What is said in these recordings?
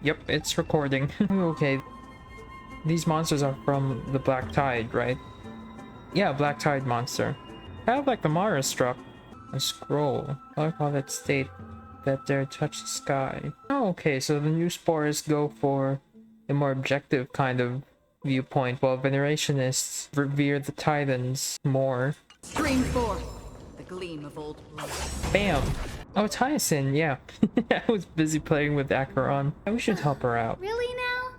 Yep, it's recording. Okay. These monsters are from the Black Tide, right? Yeah, Black Tide monster. Kind of like the Mara struck. A scroll. I like how that state that there touch the sky. Oh, okay, so the new spores go for a more objective kind of viewpoint, while Venerationists revere the Titans more. Stream forth the gleam of old blood. Bam! Oh, it's Hyacinth, yeah. I was busy playing with Acheron. We should help her out. Really now?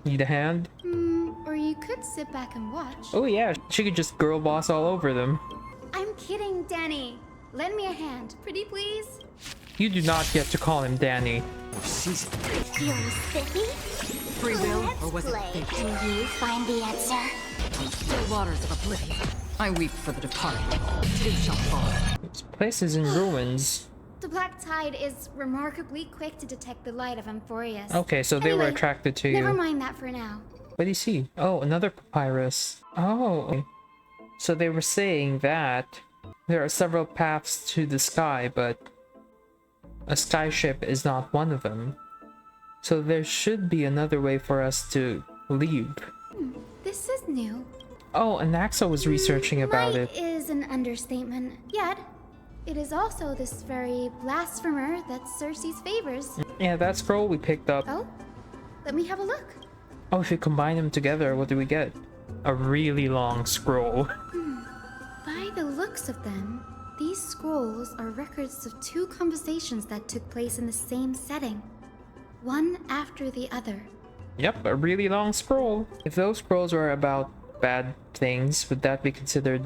Need a hand? Or you could sit back and watch. Oh yeah, she could just girl boss all over them. I'm kidding, Danny. Lend me a hand, pretty please. You do not get to call him Danny. Feeling spiffy? Free will, or was it Play. fate? Can you find the answer? Still waters of oblivion. I weep for the departed. Too shall fall. This place is in ruins. The Black Tide is remarkably quick to detect the light of Amphorius. Okay, so they were Anyway, attracted to Never you. mind that for now. What do you see? Oh, another papyrus. Oh. So they were saying that there are several paths to the sky, but a skyship is not one of them. So there should be another way for us to leave. This is new. Oh, and Naxa was researching about Light it. is an understatement. Yet, it is also this very blasphemer that Cersei's favors. Yeah, that scroll we picked up. Oh, let me have a look. Oh, if you combine them together, what do we get? A really long scroll. By the looks of them, these scrolls are records of two conversations that took place in the same setting, one after the other. Yep, a really long scroll. If those scrolls were about bad things, would that be considered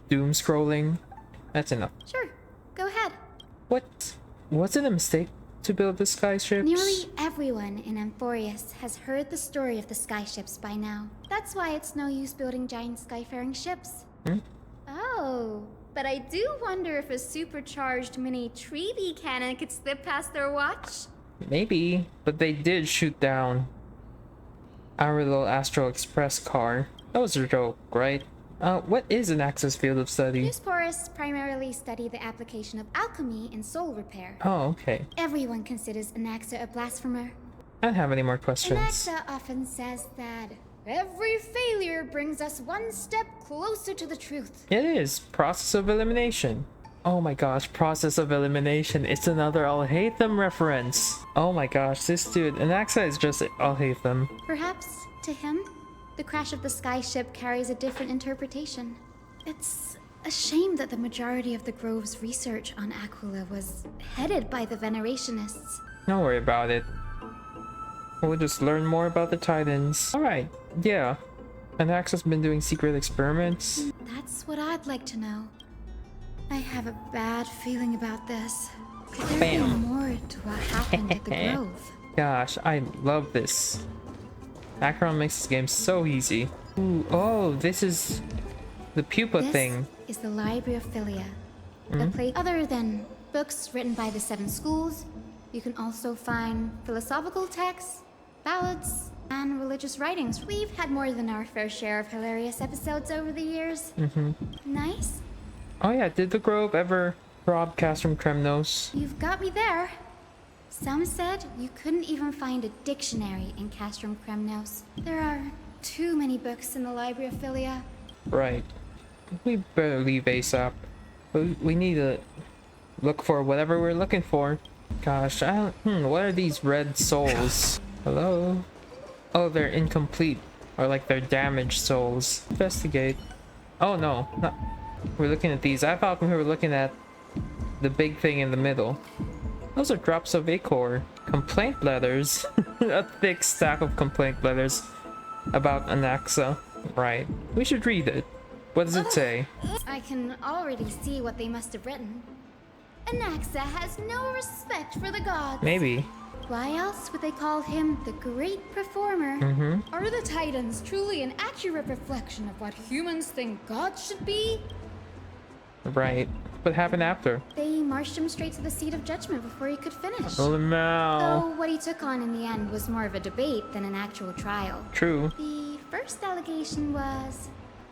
doom scrolling? That's enough. Sure, go ahead. What? Was it a mistake to build the skyships? Nearly everyone in Amphorius has heard the story of the skyships by now. That's why it's no use building giant skyfaring ships. Oh, but I do wonder if a supercharged mini Treevy cannon could slip past their watch. Maybe, but they did shoot down our little Astral Express car. That was a joke, right? What is an Axis field of study? New sporists primarily study the application of alchemy in soul repair. Oh, okay. Everyone considers Anaxa a blasphemer. I don't have any more questions. Anaxa often says that every failure brings us one step closer to the truth. It is. Process of elimination. Oh my gosh, process of elimination. It's another I'll hate them reference. Oh my gosh, this dude. Anaxa is just I'll hate them. Perhaps, to him, the crash of the skyship carries a different interpretation. It's a shame that the majority of the Grove's research on Aquila was headed by the Venerationists. Don't worry about it. We'll just learn more about the Titans. Alright, yeah. Anaxa's been doing secret experiments. That's what I'd like to know. I have a bad feeling about this. Could there Bam. be more to what happened at the Grove? Gosh, I love this. Acheron makes this game so easy. Ooh, oh, this is the pupa This thing. is the Library of Philia. A place other than books written by the 7 schools, you can also find philosophical texts, ballads, and religious writings. We've had more than our fair share of hilarious episodes over the years. Nice. Oh yeah, did the Grove ever rob Castrum Kremnos? You've got me there. Some said you couldn't even find a dictionary in Castrum Kremnos. There are too many books in the Library of Philia. Right. We better leave ASAP. But we need to look for whatever we're looking for. Gosh, I don't... what are these red souls? Hello? Oh, they're incomplete. Or like they're damaged souls. Investigate. Oh no, not... We're looking at these. I thought we were looking at the big thing in the middle. Those are drops of Acor. Complaint letters. A thick stack of complaint letters about Anaxa. Right. We should read it. What does it say? I can already see what they must have written. Anaxa has no respect for the gods. Maybe. Why else would they call him the great performer? Are the Titans truly an accurate reflection of what humans think gods should be? Right. What happened after? They marched him straight to the seat of judgment before he could finish. Oh no. Though what he took on in the end was more of a debate than an actual trial. True. The first allegation was,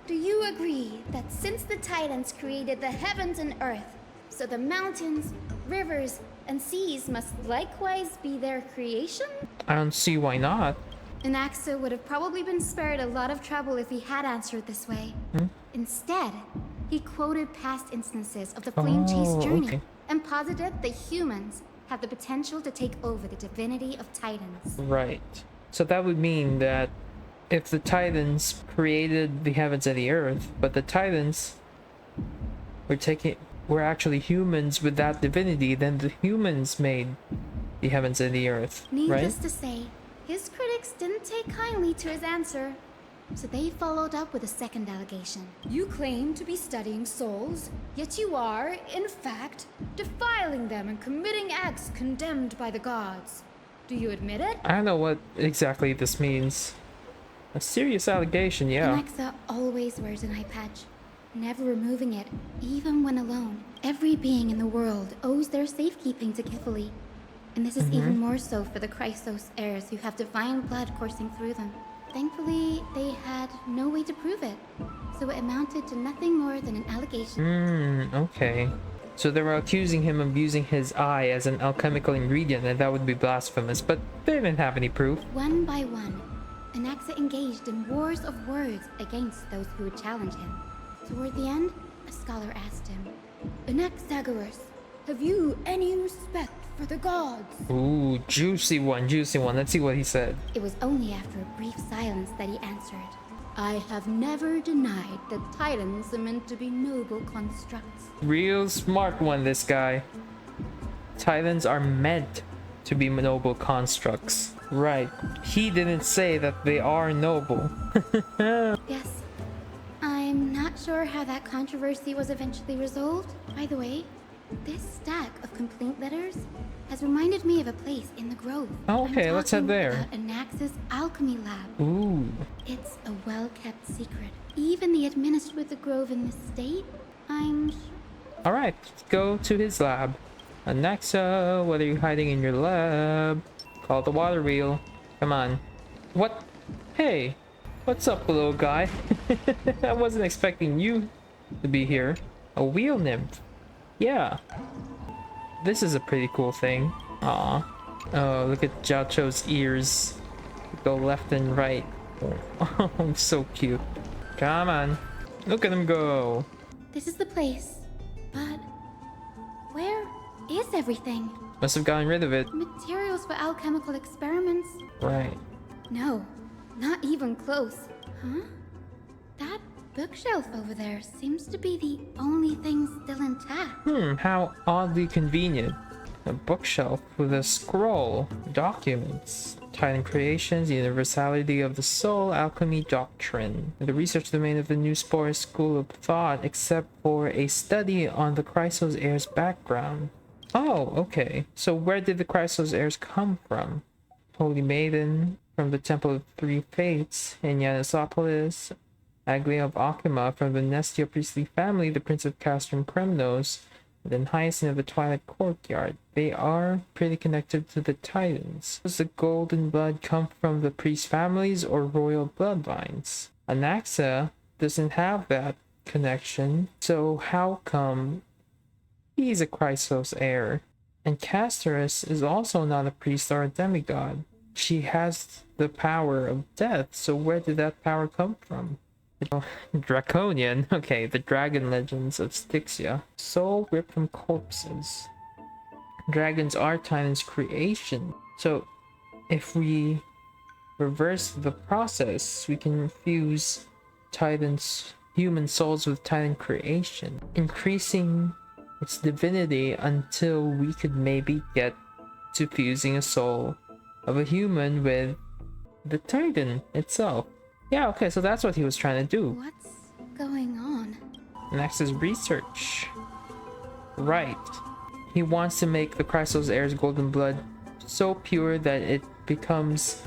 do you agree that since the Titans created the heavens and earth, so the mountains, rivers, and seas must likewise be their creation? I don't see why not. Anaxa would have probably been spared a lot of trouble if he had answered this way. Instead, he quoted past instances of the flame chase journey okay. and posited that humans have the potential to take over the divinity of Titans. Right. So that would mean that if the Titans created the heavens and the earth, but the Titans were actually humans with that divinity, then the humans made the heavens and the earth, Needless right? to say, his critics didn't take kindly to his answer, so they followed up with a second allegation. You claim to be studying souls, yet you are, in fact, defiling them and committing acts condemned by the gods. Do you admit it? I don't know what exactly this means. A serious allegation, yeah. Anaxa always wears an eye patch, never removing it, even when alone. Every being in the world owes their safekeeping to Kifili, and this is even more so for the Chrysos heirs who have divine blood coursing through them. Thankfully, they had no way to prove it, so it amounted to nothing more than an allegation. Okay. So they were accusing him of using his eye as an alchemical ingredient, and that would be blasphemous, but they didn't have any proof. One by one, Anaxa engaged in wars of words against those who would challenge him. Toward the end, a scholar asked him, Anaxagoras, have you any respect for the gods? Ooh, juicy one, juicy one. Let's see what he said. It was only after a brief silence that he answered, I have never denied that Titans are meant to be noble constructs. Real smart one, this guy. Titans are meant to be noble constructs. Right. He didn't say that they are noble. Yes. I'm not sure how that controversy was eventually resolved. By the way, this stack of complaint letters has reminded me of a place in the Grove. Okay, I'm let's head talking there. about Anaxa's alchemy lab. Ooh. It's a well-kept secret. Even the administrator of the Grove in this state, I'm sure. Alright, let's go to his lab. Anaxa, what are you hiding in your lab? Call the water wheel. Come on. What? Hey, what's up, little guy? I wasn't expecting you to be here. A wheel nymph. Yeah. This is a pretty cool thing. Aw. Oh, look at Jiacho's ears. Go left and right. Oh, so cute. Come on. Look at him go. This is the place. But where is everything? Must have gotten rid of it. Materials for alchemical experiments? Right. No, not even close. Huh? That bookshelf over there seems to be the only thing still intact. How oddly convenient. A bookshelf with a scroll, documents, Titan creations, universality of the soul, alchemy doctrine, the research domain of the New Spore school of thought, except for a study on the Chrysos heirs' background. Oh, okay. So where did the Chrysos heirs come from? Holy Maiden from the Temple of Three Fates in Yanisopolis, Aglia of Akima from the Nestia priestly family, the Prince of Castrum Kremnos, and then Hyacinth of the Twilight Courtyard. They are pretty connected to the Titans. Does the golden blood come from the priest families or royal bloodlines? Anaxa doesn't have that connection, so how come he's a Chrysos heir? And Castorice is also not a priest or a demigod. She has the power of death, so where did that power come from? Draconian. Okay, the dragon legends of Styxia. Soul ripped from corpses. Dragons are Titan's creation. So, if we reverse the process, we can fuse Titan's human souls with Titan creation, increasing its divinity until we could maybe get to fusing a soul of a human with the Titan itself. Yeah, okay, so that's what he was trying to do. What's going on? Next is research. Right. He wants to make the Chrysos heirs' golden blood so pure that it becomes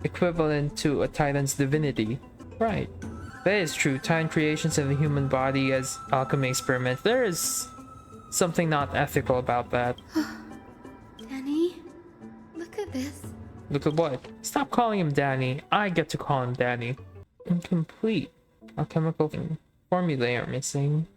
equivalent to a Titan's divinity. Right. That is true. Titan creations in the human body as alchemy experiments. There is something not ethical about that. Danny, look at this. Look at what? Stop calling him Danny. I get to call him Danny. Incomplete. Alchemical formulae are missing.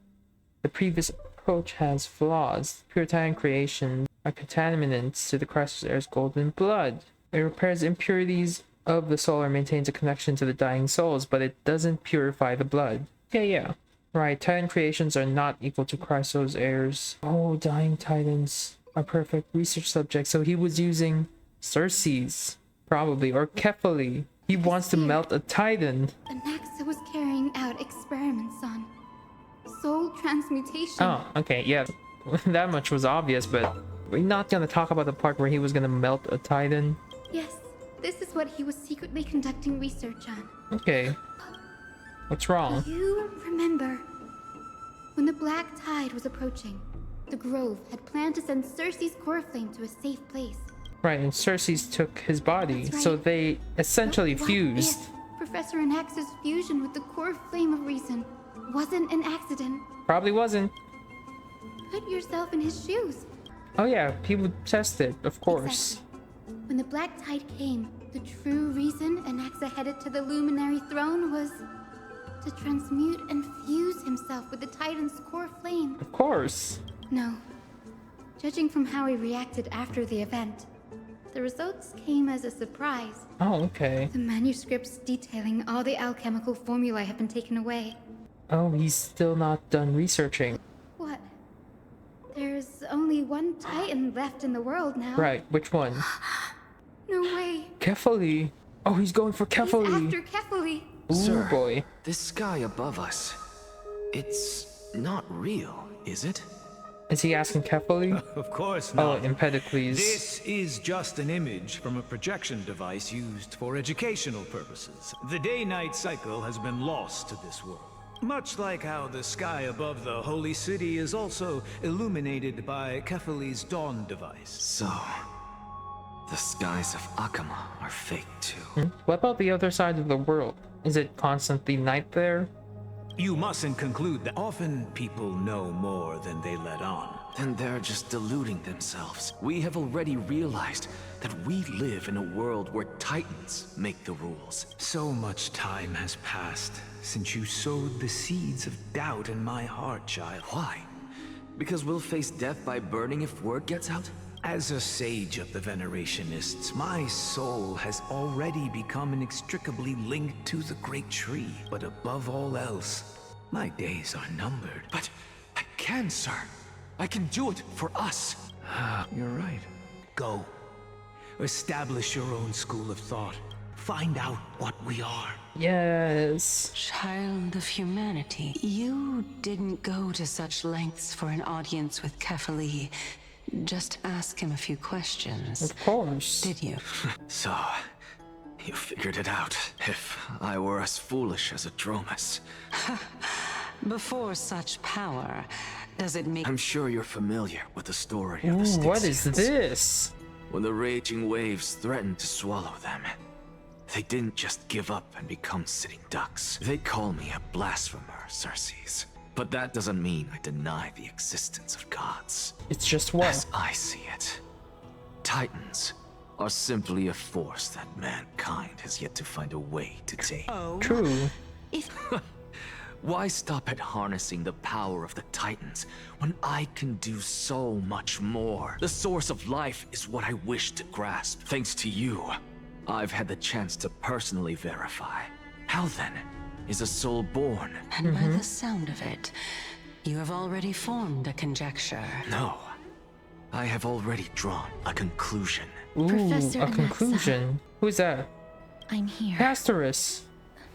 The previous approach has flaws. Pure Titan creation are contaminants to the Chrysler's golden blood. It repairs impurities of the soul or maintains a connection to the dying souls, but it doesn't purify the blood. Yeah. Right, Titan creations are not equal to Chrysos heirs. Oh, dying Titans are perfect research subjects. So he was using Circe's, probably, or Kefali. He wants to melt a Titan. Anaxa was carrying out experiments on soul transmutation. Oh, okay, yeah. That much was obvious, but we're not gonna talk about the part where he was gonna melt a Titan. Yes, this is what he was secretly conducting research on. Okay. What's wrong? You remember when the Black Tide was approaching, the Grove had planned to send Circe's core flame to a safe place. Right, and Circe's took his body, That's right. so they essentially What fused. if Professor Anaxa's fusion with the core flame of reason wasn't an accident? Probably wasn't. Put yourself in his shoes. Oh yeah, people test it, of course. Exactly. When the Black Tide came, the true reason Anaxa headed to the Luminary Throne was to transmute and fuse himself with the Titan's core flame. Of course. No. Judging from how he reacted after the event, the results came as a surprise. Oh, okay. The manuscripts detailing all the alchemical formulae have been taken away. Oh, he's still not done researching. What? There's only one Titan left in the world now. Right, which one? No way. Kefali. Oh, he's going for He's Kefali. after Kefali. Ooh, Sir, boy. this sky above us, it's not real, is it? Is he asking Kefali? Of course Oh, not. Empedocles. This is just an image from a projection device used for educational purposes. The day-night cycle has been lost to this world. Much like how the sky above the holy city is also illuminated by Kefali's dawn device. So, the skies of Akama are fake too. What about the other side of the world? Is it constantly night there? You mustn't conclude that often people know more than they let on. Then they're just deluding themselves. We have already realized that we live in a world where Titans make the rules. So much time has passed since you sowed the seeds of doubt in my heart, child. Why? Because we'll face death by burning if word gets out? As a sage of the Venerationists, my soul has already become inextricably linked to the great tree. But above all else, my days are numbered. But I can, sir. I can do it for us. You're right. Go. Establish your own school of thought. Find out what we are. Yes. Child of humanity, you didn't go to such lengths for an audience with Kefali. Just ask him a few questions. Of course. Did you? So, you figured it out. If I were as foolish as a Dromus. Before such power, does it make... I'm sure you're familiar with the story of the Ooh, Styxians. what is this? When the raging waves threatened to swallow them, they didn't just give up and become sitting ducks. They call me a blasphemer, Circes. But that doesn't mean I deny the existence of gods. It's just what? As I see it, Titans are simply a force that mankind has yet to find a way to tame. True. If... Why stop at harnessing the power of the Titans when I can do so much more? The source of life is what I wish to grasp. Thanks to you, I've had the chance to personally verify. How then is a soul born? And by the sound of it, you have already formed a conjecture. No, I have already drawn a conclusion. Ooh, Professor a Anaxa. conclusion. Who's that? I'm here. Castorice.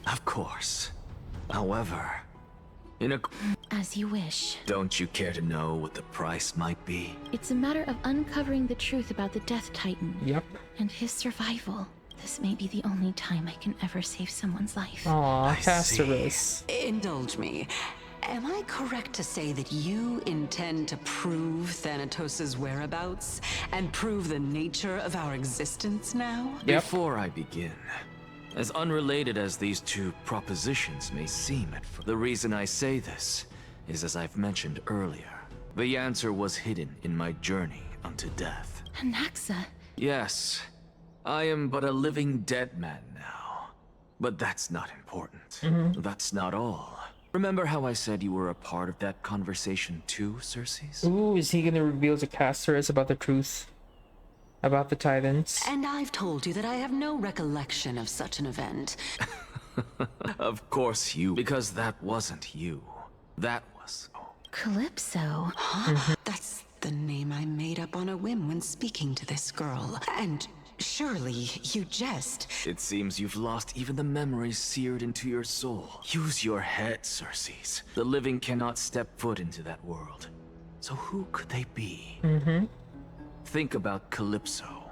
Of course. However, in a... As you wish. Don't you care to know what the price might be? It's a matter of uncovering the truth about the Death Titan Yep. and his survival. This may be the only time I can ever save someone's life. Aw, I Castorice. Indulge me. Am I correct to say that you intend to prove Thanatos' whereabouts and prove the nature of our existence now? Yep. Before I begin, as unrelated as these two propositions may seem at first, the reason I say this is, as I've mentioned earlier, the answer was hidden in my journey unto death. Anaxa, Yes, I am but a living dead man now. But that's not important. That's not all. Remember how I said you were a part of that conversation too, Circes? Ooh, is he gonna reveal to Castorice about the truth about the Titans? And I've told you that I have no recollection of such an event. Of course you, because that wasn't you. That was... Calypso. That's the name I made up on a whim when speaking to this girl. And surely you jest. It seems you've lost even the memories seared into your soul. Use your head, Circes. The living cannot step foot into that world. So who could they be? Think about Calypso.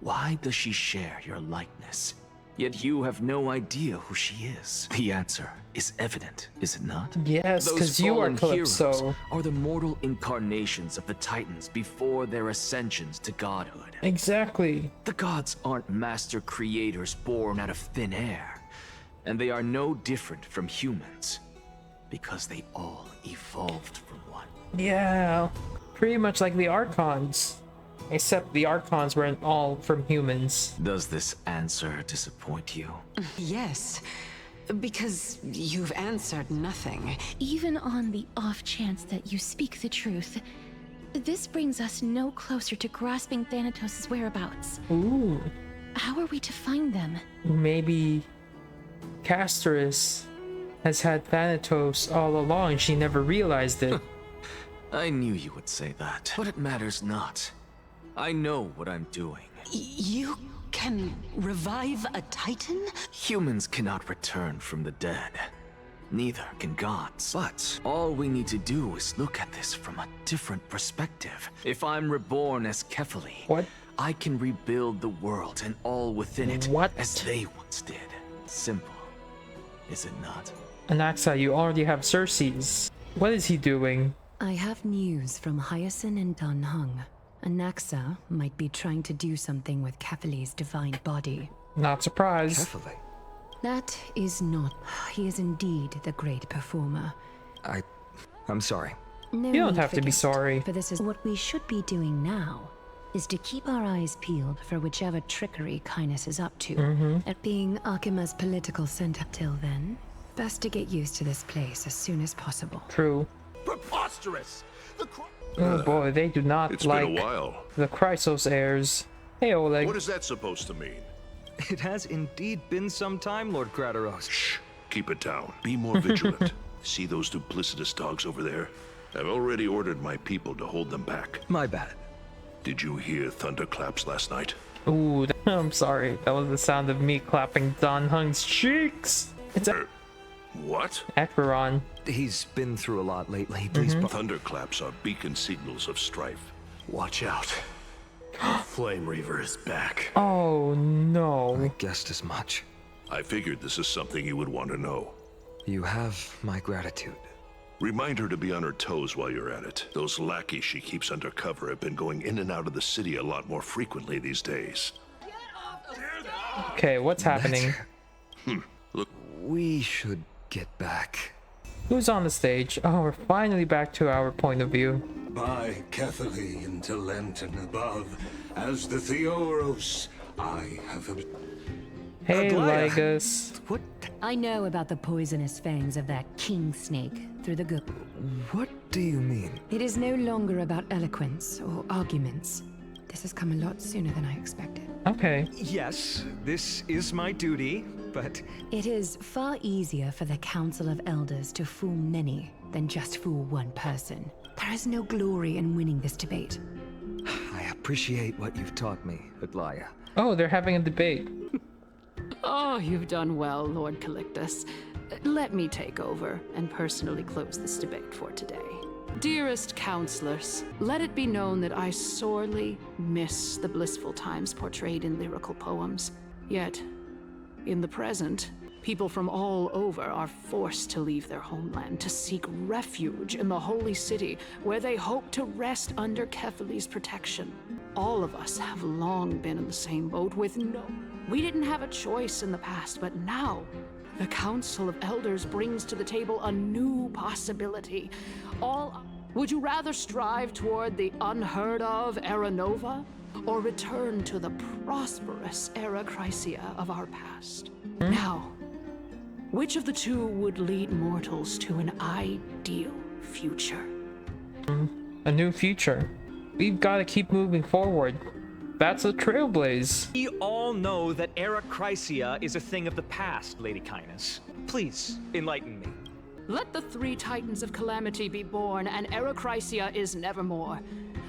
Why does she share your likeness? Yet you have no idea who she is. The answer is evident, is it not? Yes, because you are fallen Calypso. heroes are the mortal incarnations of the Titans before their ascensions to godhood. Exactly. The gods aren't master creators born out of thin air, and they are no different from humans, because they all evolved from one. Yeah, pretty much like the Archons. Except the Archons weren't all from humans. Does this answer disappoint you? Yes, because you've answered nothing. Even on the off chance that you speak the truth, this brings us no closer to grasping Thanatos' whereabouts. Ooh, How are we to find them? maybe Castorice has had Thanatos all along. She never realized it. I knew you would say that, but it matters not. I know what I'm doing. You can revive a Titan? Humans cannot return from the dead. Neither can gods. But all we need to do is look at this from a different perspective. If I'm reborn as Kefali, What? I can rebuild the world and all within it What? as they once did. Simple, is it not? Anaxa, you already have Circes. What is he doing? I have news from Hyacinth and Dan Hung. Anaxa might be trying to do something with Kefali's divine body. Not surprised. Carefully. That is not. He is indeed the great performer. I'm sorry. No You don't need have for to be guilt, sorry. For this is what we should be doing now. Is to keep our eyes peeled for whichever trickery Kindness is up to. At being Archima's political center till then, best to get used to this place as soon as possible. True. Preposterous! Oh boy, they do not It's like been a while. the Chrysos heirs. Hey Oleg. What is that supposed to mean? It has indeed been some time, Lord Kratos. Shh. Keep it down. Be more vigilant. See those duplicitous dogs over there? I've already ordered my people to hold them back. My bad. Did you hear thunderclaps last night? Ooh, I'm sorry. That was the sound of me clapping Don Hung's cheeks. It's What? Acheron. He's been through a lot lately. Please, Thunderclaps are beacon signals of strife. Watch out. Flame Reaver is back. Oh I no. guessed as much. I figured this is something you would want to know. You have my gratitude. Remind her to be on her toes while you're at it. Those lackeys she keeps undercover have been going in and out of the city a lot more frequently these days. Okay, what's happening? Look, We should get back. Who's on the stage? Oh, we're finally back to our point of view. By Kefali into Lenten above, as the Theoros, I have Hey, Aglaia. Lygus. What? I know about the poisonous fangs of that king snake through the good. What do you mean? It is no longer about eloquence or arguments. This has come a lot sooner than I expected. Okay. Yes, this is my duty, but It is far easier for the Council of Elders to fool many than just fool one person. There is no glory in winning this debate. I appreciate what you've taught me, Aglaia. Oh, they're having a debate. Oh, you've done well, Lord Calictus. Let me take over and personally close this debate for today. Dearest counselors, let it be known that I sorely miss the blissful times portrayed in lyrical poems. Yet, in the present, people from all over are forced to leave their homeland to seek refuge in the holy city, where they hope to rest under Kefali's protection. All of us have long been in the same boat with We didn't have a choice in the past, but now the Council of Elders brings to the table a new possibility. Would you rather strive toward the unheard of Era Nova, or return to the prosperous Era Chrysia of our past? Now, Which of the two would lead mortals to an ideal future? A new future. We've got to keep moving forward. That's a trailblaze. We all know that Erechrysia is a thing of the past, Lady Kindness. Please, enlighten me. Let the three titans of calamity be born, and Erechrysia is nevermore.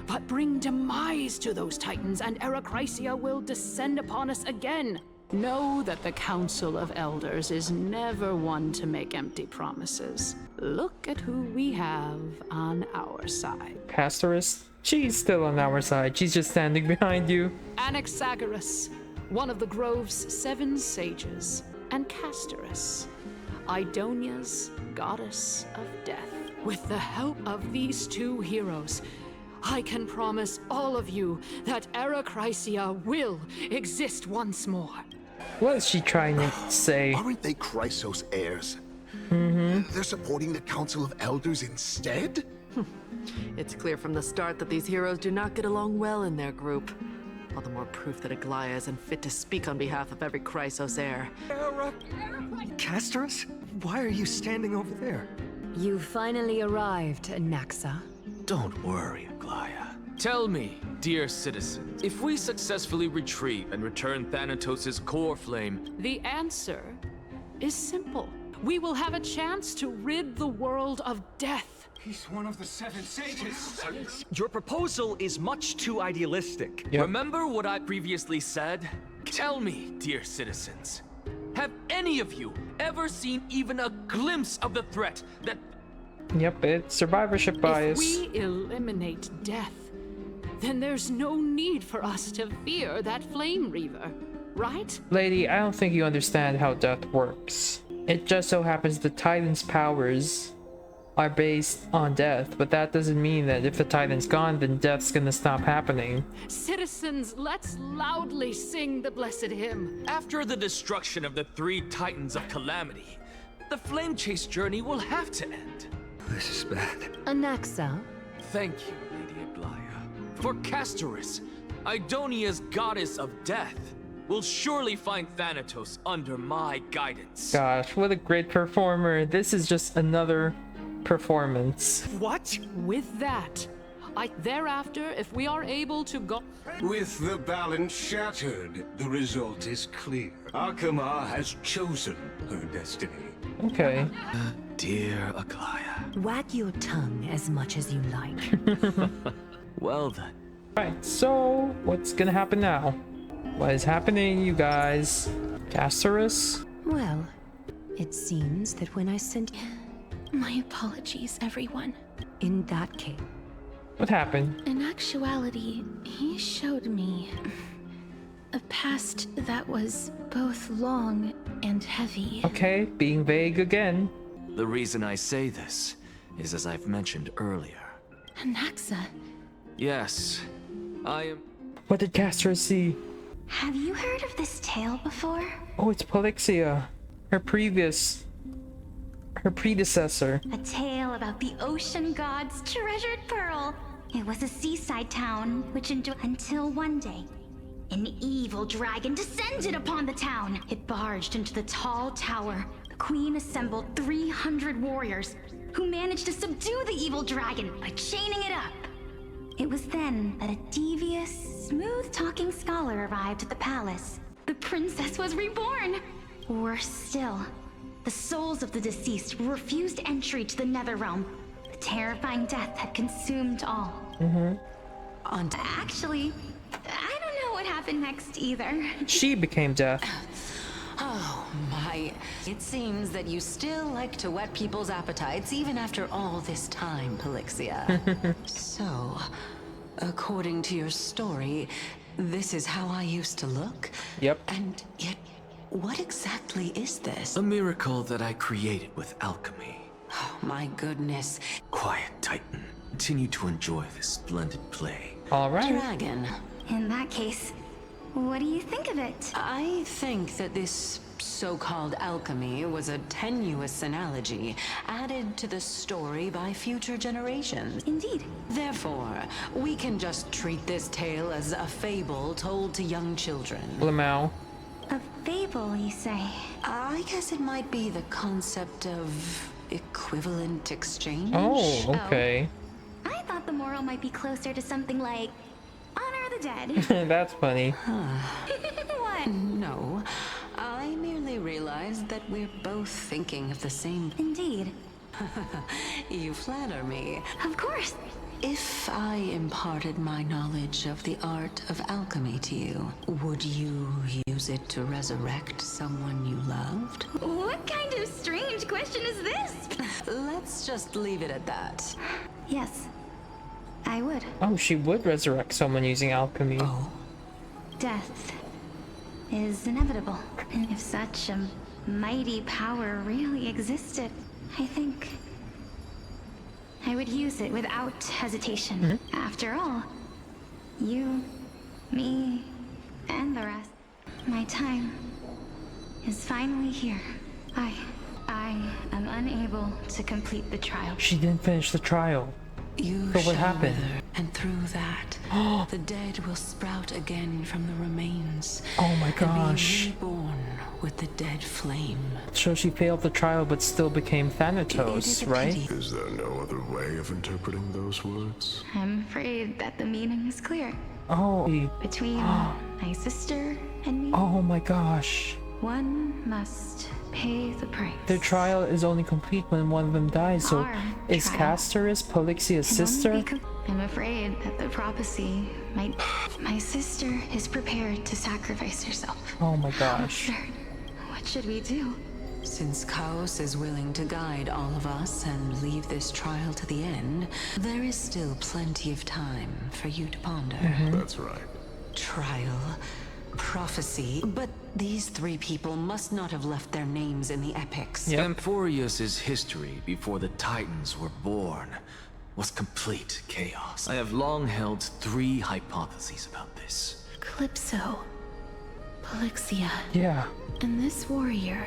But bring demise to those titans, and Erechrysia will descend upon us again. Know that the Council of Elders is never one to make empty promises. Look at who we have on our side. Castorice? She's still on our side. She's just standing behind you. Anaxagoras, one of the Grove's 7 sages, and Castorice, Idonia's goddess of death. With the help of these 2 heroes, I can promise all of you that Erechrysia will exist once more. What is she trying to say? Aren't they Chrysos heirs? They're supporting the Council of Elders instead? It's clear from the start that these heroes do not get along well in their group. All the more proof that Aglaya is unfit to speak on behalf of every Chrysos heir. Castorice? Why are you standing over there? You finally arrived, Naxa. Don't worry, Aglaya. Tell me, dear citizens, if we successfully retrieve and return Thanatos' core flame... The answer is simple. We will have a chance to rid the world of death. He's one of the 7 sages. Your proposal is much too idealistic. Yep. Remember what I previously said? Tell me, dear citizens, have any of you ever seen even a glimpse of the threat that... Yep, it's survivorship bias. If we eliminate death, then there's no need for us to fear that flame reaver, right? Lady, I don't think you understand how death works. It just so happens the Titan's powers are based on death, but that doesn't mean that if the Titan's gone, then death's gonna stop happening. Citizens, let's loudly sing the blessed hymn. After the destruction of the 3 titans of calamity, the flame chase journey will have to end. This is bad. Anaxa? Thank you, Lady Aglaya. For Castorice, Idonia's goddess of death, will surely find Thanatos under my guidance. Gosh, what a great performer. This is just another performance. What? With that, thereafter, if we are able to go... With the balance shattered, the result is clear. Akama has chosen her destiny. Okay. Dear Aglaya. Wag your tongue as much as you like. Well then. Right, so what's gonna happen now? What is happening, you guys? Castorice? Well, it seems that when I sent... My apologies, everyone. In that case... What happened? In actuality, he showed me a past that was both long and heavy. Okay, being vague again. The reason I say this is as I've mentioned earlier. Naxa. Yes, I am... What did Castorice see? Have you heard of this tale before? Oh, it's Polixia. Her predecessor. A tale about the ocean god's treasured pearl. It was a seaside town which endured until one day, an evil dragon descended upon the town. It barged into the tall tower. The queen assembled 300 warriors who managed to subdue the evil dragon by chaining it up. It was then that a devious, smooth-talking scholar arrived at the palace. The princess was reborn. Worse still, the souls of the deceased refused entry to the Netherrealm. The terrifying death had consumed all. Actually, I don't know what happened next either. She became death. Oh my. It seems that you still like to whet people's appetites even after all this time, Polixia. So, according to your story, this is how I used to look? Yep. And yet, what exactly is this? A miracle that I created with alchemy. Oh my goodness. Quiet, Titan. Continue to enjoy this splendid play. All right. Dragon. In that case, what do you think of it? I think that this so-called alchemy was a tenuous analogy added to the story by future generations. Indeed. Therefore, we can just treat this tale as a fable told to young children. Lamau. A fable, you say? I guess it might be the concept of equivalent exchange. Oh, okay. I thought the moral might be closer to something like honor the dead. That's funny. What? No, I merely realized that we're both thinking of the same. Indeed. You flatter me. Of course. If I imparted my knowledge of the art of alchemy to you, would you use it to resurrect someone you loved? What kind of strange question is this? Let's just leave it at that. Yes, I would. Oh, she would resurrect someone using alchemy. Oh. Death is inevitable. And if such a mighty power really existed, I think I would use it without hesitation. After all, you, me, and the rest, my time is finally here. I am unable to complete the trial. She didn't finish the trial. You So what shall happened? wither, and through that, the dead will sprout again from the remains. Oh my And gosh. be reborn with the dead flame. So she failed the trial but still became Thanatos, right? Is there no other way of interpreting those words? I'm afraid that the meaning is clear. Oh. Between my sister and me, Oh my gosh. one must pay the price. Their trial is only complete when one of them dies, so Our is trial Castorice Polyxia's can only sister? be I'm afraid that the prophecy might... My sister is prepared to sacrifice herself. Oh my gosh. What should we do? Since Chaos is willing to guide all of us and leave this trial to the end, there is still plenty of time for you to ponder. That's right. Trial, prophecy, but these three people must not have left their names in the epics. Emporius's history before the Titans were born was complete chaos. I have long held three hypotheses about this. Calypso, Polyxia, Yeah. and this warrior.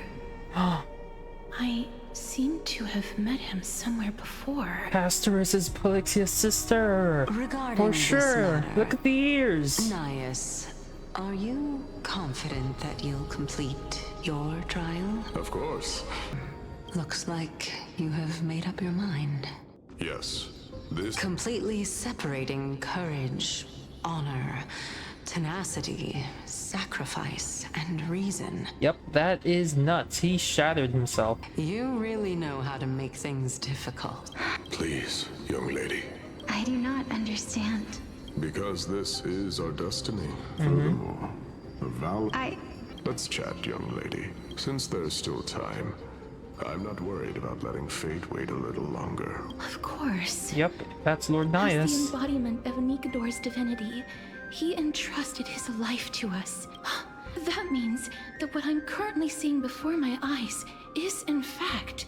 I seem to have met him somewhere before. Castorice is Polyxia's sister. Regarding For this sure. matter, Look at the ears. Nias, are you confident that you'll complete your trial? Of course. Looks like you have made up your mind. Yes. This... Completely separating courage, honor, tenacity, sacrifice, and reason. Yep, that is nuts. He shattered himself. You really know how to make things difficult. Please, young lady. I do not understand. Because this is our destiny. Furthermore, the vow... Let's chat, young lady. Since there's still time, I'm not worried about letting fate wait a little longer. Of course. Yep, that's Lord As Nias. the embodiment of Nikador's divinity, he entrusted his life to us. That means that what I'm currently seeing before my eyes is, in fact...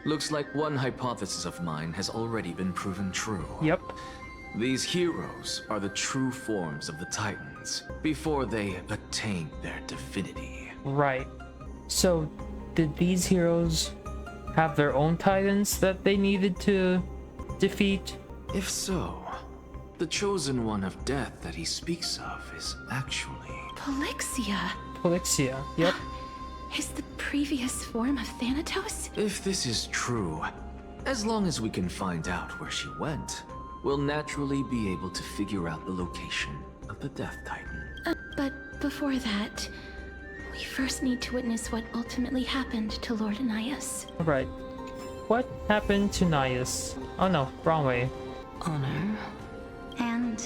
Looks like one hypothesis of mine has already been proven true. Yep. These heroes are the true forms of the Titans, before they attain their divinity. Right. So, did these heroes have their own titans that they needed to defeat? If so, the chosen one of death that he speaks of is actually... Polyxia Polyxia, yep. is the previous form of Thanatos? If this is true, as long as we can find out where she went, we'll naturally be able to figure out the location of the Death Titan. But before that, we first need to witness what ultimately happened to Lord Nias. Right. What happened to Nias? Oh no, wrong way. Honor. And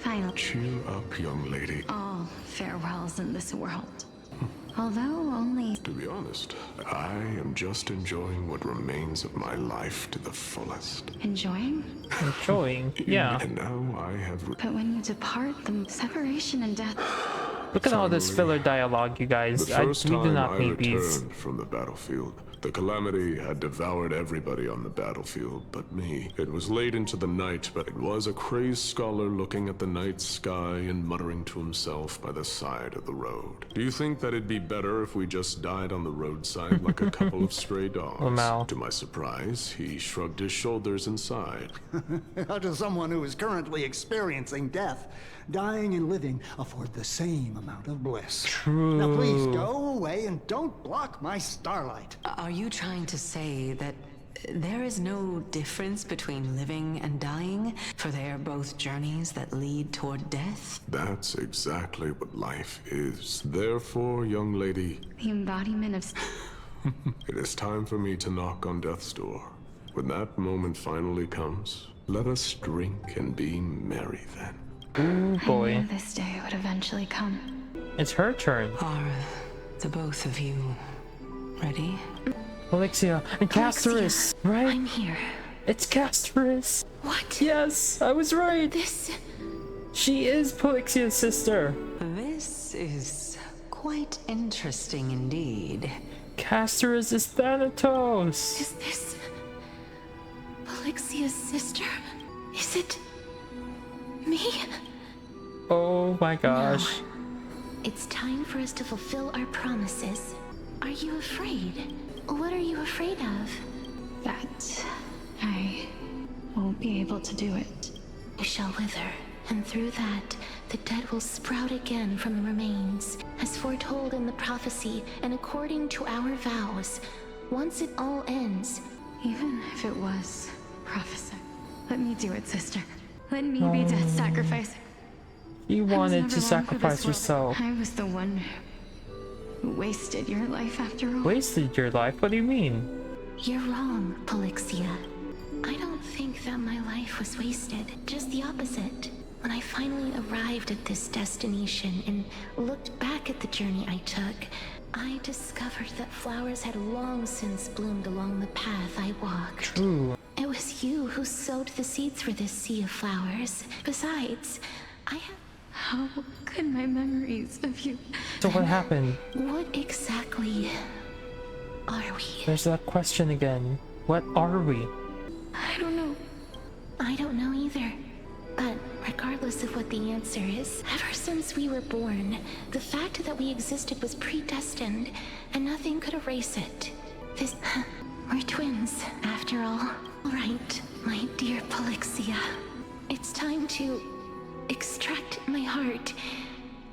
finally, Cheer up, young lady. all farewells in this world. Although only... To be honest, I am just enjoying what remains of my life to the fullest. Enjoying? Enjoying, yeah. And now I have... But when you depart, the separation and death... Look at all this filler dialogue, you guys. The first We do time not I need these. returned from the battlefield, The calamity had devoured everybody on the battlefield but me. It was late into the night, but it was a crazed scholar looking at the night sky and muttering to himself by the side of the road. Do you think that it'd be better if we just died on the roadside like a couple of stray dogs? Wow. To my surprise, he shrugged his shoulders and sighed. How does someone who is currently experiencing death, dying and living, afford the same amount of bliss? True. Now please go away and don't block my starlight. Are you trying to say that there is no difference between living and dying, for they are both journeys that lead toward death? That's exactly what life is. Therefore, young lady, The embodiment of... it is time for me to knock on death's door. When that moment finally comes, let us drink and be merry then. Ooh, boy. I knew this day would eventually come. It's her turn. Are the both of you ready? Alexia and Castorice, right? I'm here. It's Castorice. What? Yes, I was right. This... She is Polyxia's sister. This is quite interesting indeed. Castorice is Thanatos. Is this... Polyxia's sister? Is it... me? Oh my gosh. No. It's time for us to fulfill our promises. Are you afraid? What are you afraid of? that I won't be able to do it. You shall wither, and through that, the dead will sprout again from the remains, as foretold in the prophecy and according to our vows. Once it all ends, Even if it was prophesied, let me do it, sister. Let me be death sacrifice. You wanted to sacrifice yourself. I was the one who wasted your life after all. Wasted your life? What do you mean? you're wrong, Polyxia. I don't think that my life was wasted. Just the opposite. When I finally arrived at this destination and looked back at the journey I took, I discovered that flowers had long since bloomed along the path I walked. True. It was you who sowed the seeds for this sea of flowers. Besides, I have... How could my memories of you... So what happened? What exactly are we? There's that question again. What are we? I don't know. I don't know either. But regardless of what the answer is, ever since we were born, the fact that we existed was predestined, and nothing could erase it. We're twins, after all. Right, my dear Polyxia. It's time to extract my heart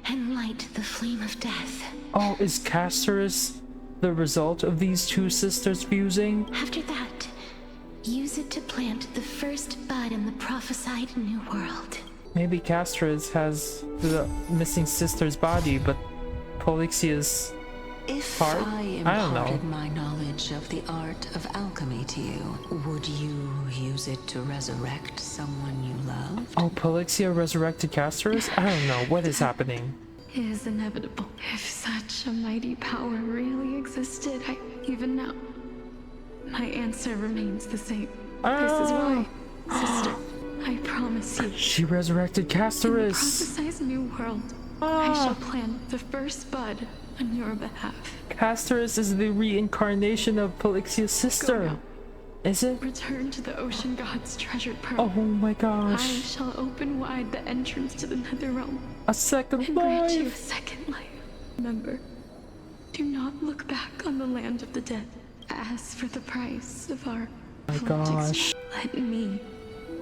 and light the flame of death. Oh, is Castorice the result of these two sisters fusing? After that, use it to plant the first bud in the prophesied new world. Maybe Castorice has the missing sister's body, but Polyxia's heart? I don't know. imparted my knowledge of the art of alchemy to you, would you use it to resurrect someone you loved? Oh, Polyxia resurrected Castorice? I don't know. What is happening? It is inevitable. If such a mighty power really existed, even now, my answer remains the same. This is why, sister, I promise you. She resurrected In the Castorice. prophesized new world, I shall plant the first bud on your behalf. Castorice is the reincarnation of Polyxia's sister. Is it? Return to the ocean god's treasured pearl. Oh my I gosh. shall open wide the entrance to the nether realm A second and grant you a life. second life. Remember, do not look back on the land of the dead. As for the price of our My politics, gosh. let me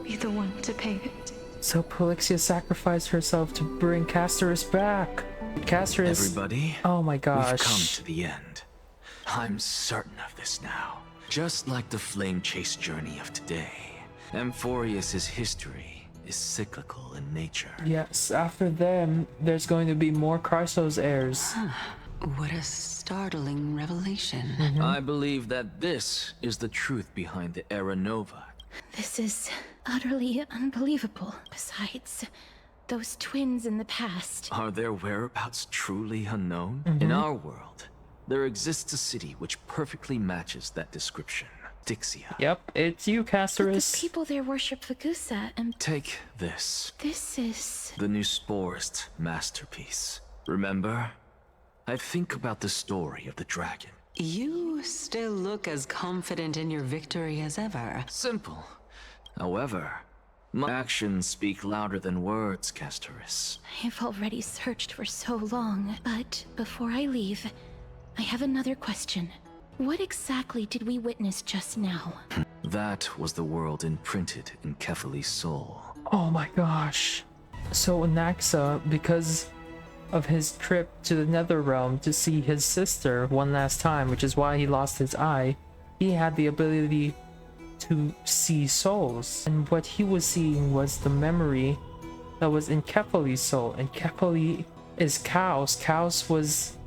be the one to pay it. So Polyxia sacrificed herself to bring Castorice back. Castorice. Everybody, Oh my we've come gosh. to the end. I'm certain of this now. Just like the flame chase journey of today, Amphorius's history is cyclical in nature. Yes, after them, there's going to be more Chrysos heirs. What a startling revelation. I believe that this is the truth behind the Era Nova. This is utterly unbelievable. Besides, those twins in the past. Are their whereabouts truly unknown? In our world, there exists a city which perfectly matches that description. Dixia. Yep, it's you, But the Castorice. people there worship Vagusa, and Take this. this is... The new Sporist masterpiece. Remember? I think about the story of the dragon, You still look as confident in your victory as ever. Simple. However, my actions speak louder than words, Castorice. I've already searched for so long, but before I leave, I have another question. What exactly did we witness just now? That was the world imprinted in Kefali's soul. Oh my gosh. So Naxa, because of his trip to the Netherrealm to see his sister one last time, which is why he lost his eye, he had the ability to see souls. And what he was seeing was the memory that was in Kefali's soul. And Kefali is Chaos. Chaos was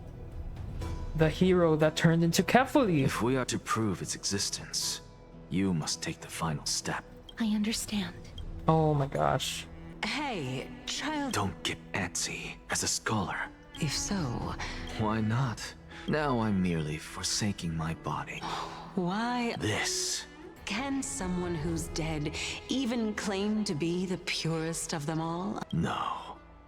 the hero that turned into Kefali. If we are to prove its existence, you must take the final step. I understand. Oh my gosh. Hey, child. Don't get antsy. As a scholar. If so, Why not? Now I'm merely forsaking my body. why This. can someone who's dead even claim to be the purest of them all? No.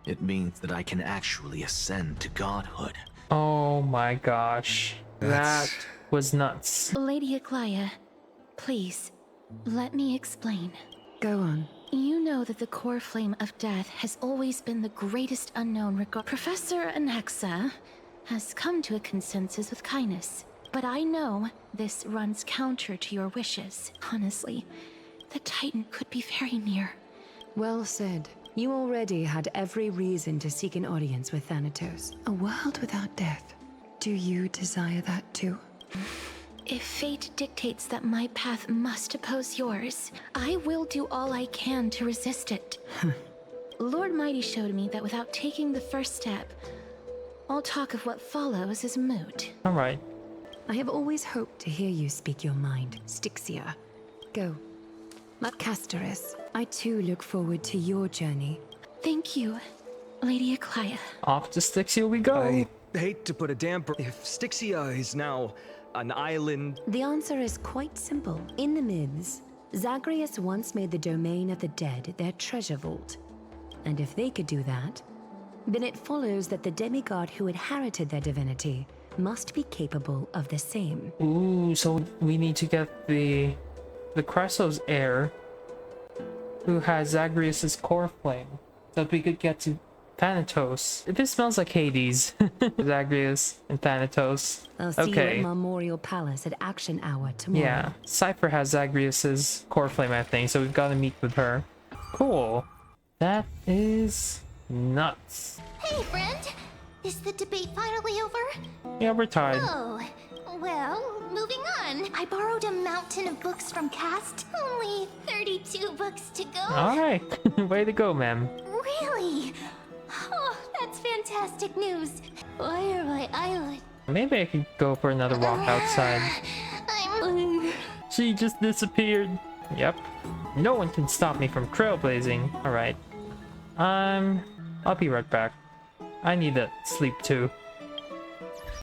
It means that I can actually ascend to godhood. Oh my gosh. That was nuts. Lady Aglaya, please, let me explain. Go on. You know that the core flame of death has always been the greatest unknown regard. Professor Anaxa has come to a consensus with kindness, but I know this runs counter to your wishes. Honestly, the Titan could be very near. Well said. You already had every reason to seek an audience with Thanatos. A world without death. Do you desire that too? If fate dictates that my path must oppose yours, I will do all I can to resist it. Lord Mighty showed me that without taking the first step, all talk of what follows is moot. Alright. I have always hoped to hear you speak your mind, Styxia. Go. Castorice, I too look forward to your journey. Thank you, Lady Aglaya. Off to Styxia we go. I hate to put a damper. If Styxia is now an island... The answer is quite simple. In the myths, Zagreus once made the domain of the dead their treasure vault. And if they could do that, then it follows that the demigod who inherited their divinity must be capable of the same. Ooh, so we need to get the Cresso's heir, who has Zagreus's core flame, so that we could get to Thanatos. This smells like Hades. Zagreus and Thanatos. I'll see you at Memorial Palace at Action Hour tomorrow. Yeah, Cypher has Zagreus's core flame, I think, so we've got to meet with her. Cool. That is nuts. Hey, friend! Is the debate finally over? Yeah, we're tired. Oh, well, moving on. I borrowed a mountain of books from Cast. Only 32 books to go. Alright, way to go, ma'am. Really? Oh, that's fantastic news. Why are my eyelids? Maybe I could go for another walk outside. She just disappeared. Yep. No one can stop me from trailblazing. Alright. I'll be right back. I need to sleep too.